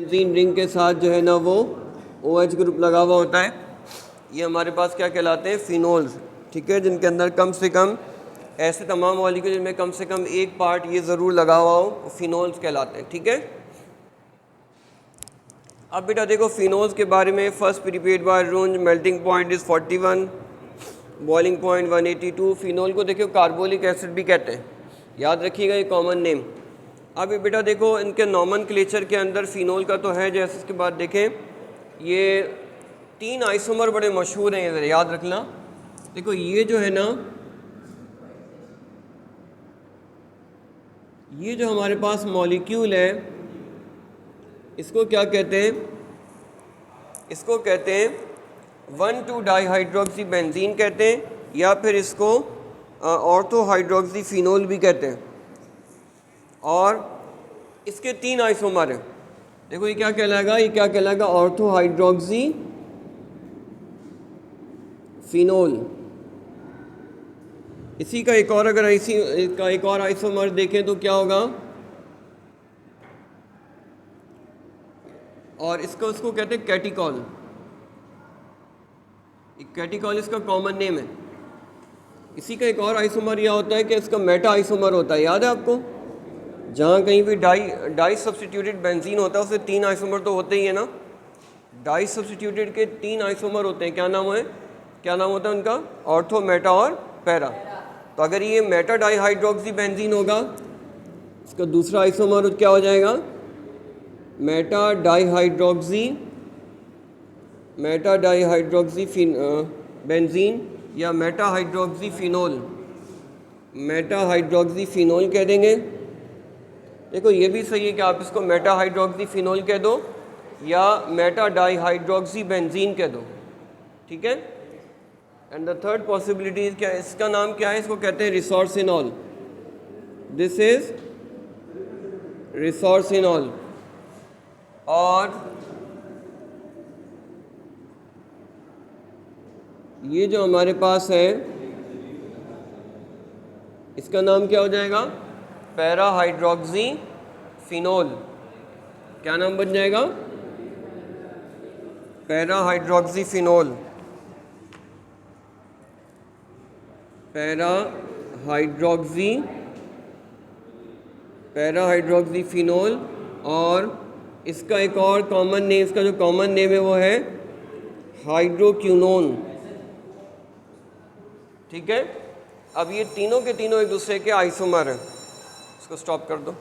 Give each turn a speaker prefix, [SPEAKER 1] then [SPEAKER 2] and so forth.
[SPEAKER 1] Benzene ring के साथ जो है ना वो OH ग्रुप लगा हुआ होता है। ये हमारे पास क्या कहलाते हैं, फिनोल्स। ठीक है, जिनके अंदर कम से कम ऐसे तमाम मॉलिक्यूल जिनमें कम से कम एक पार्ट ये ज़रूर लगा हुआ हो, फिनोल्स कहलाते हैं। ठीक है, अब बेटा देखो फिनोल्स के बारे में। First prepared by Runge, melting point is 41, boiling point 182। Phenol को देखो कार्बोलिक एसिड भी कहते हैं, याद रखिएगा ये कॉमन नेम। अब ये बेटा देखो इनके नॉमेनक्लेचर के अंदर फिनोल का तो है, जैसे इसके बाद देखें ये 3 आइसोमर बड़े मशहूर हैं, इधर याद रखना। देखो ये जो है ना, ये जो हमारे पास मॉलिक्यूल है इसको क्या कहते हैं, इसको कहते हैं 1,2-डाईहाइड्रोक्सी बेंजीन कहते हैं, या फिर इसको ऑर्थोहाइड्रोक्सी फिनोल भी कहते हैं। और इसके 3 आइसोमर हैं। देखो ये क्या कहलाएगा, ये क्या कहलाएगा, ऑर्थोहाइड्रोक्सी फिनोल। इसी का एक और अगर इसी का एक और आइसोमर देखें तो क्या होगा, और इसको उसको कहते हैं कैटिकॉल। कैटिकॉल इसका कॉमन नेम है। इसी का एक और आइसोमर यह होता है कि इसका मेटा आइसोमर होता है, याद है आपको। जहाँ कहीं भी डाई सब्स्टिट्यूटेड बेंजीन होता है उसे 3 आइसोमर तो होते ही है ना। डाई सब्स्टिट्यूटेड के 3 आइसोमर होते हैं, क्या नाम है, क्या नाम होता है उनका, ऑर्थो, मेटा और पैरा। तो अगर ये मेटा डाईहाइड्रोक्सी बेंजीन होगा, इसका दूसरा आइसोमर क्या हो जाएगा, मेटा डाईहाइड्रोक्सी बेंजीन या Meta hydroxy phenol, Meta hydroxy phenol कह देंगे। देखो ये भी सही है कि आप इसको मेटा हाइड्रोक्सी फिनोल कह दो या मेटा डाईहाइड्रोक्सी बेंजीन कह दो। ठीक है, and the third possibility is क्या, इसका नाम क्या है, इसको कहते हैं रिसोर्सिनॉल। This is resorcinol. और ये जो हमारे पास है इसका नाम क्या हो जाएगा, पैरा हाइड्रोक्सी फिनोल। क्या नाम बन जाएगा, para hydroxy phenol, para hydroxy phenol. और इसका एक और कॉमन नेम, इसका जो कॉमन नेम है वो है हाइड्रोक्विनोन। ठीक है, अब ये तीनों के तीनों एक दूसरे के आइसोमर हैं। इसको स्टॉप कर दो।